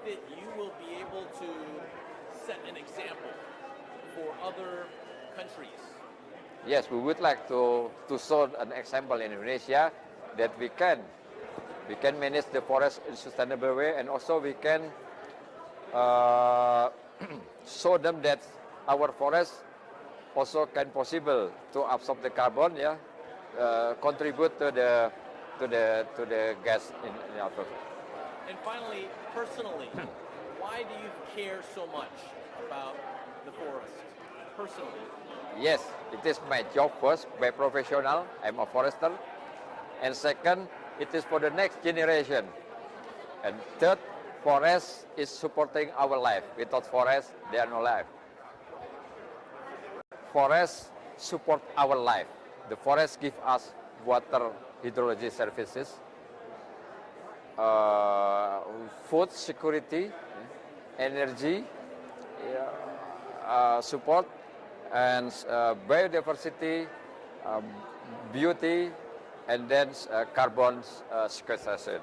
that you will be able to set an example for other countries? Yes, we would like to show an example in Indonesia that we can manage the forest in a sustainable way, and also we can show them that our forest also can possible to absorb the carbon, contribute to the gas in the atmosphere. And finally, personally, why do you care so much about the forest? Personally. Yes, it is my job first, by professional, I'm a forester. And second, it is for the next generation. And third, forest is supporting our life. Without forest, there are no life. Forest support our life. The forest give us water, hydrology services, food security, energy, support, and biodiversity, beauty, and then carbon sequestration.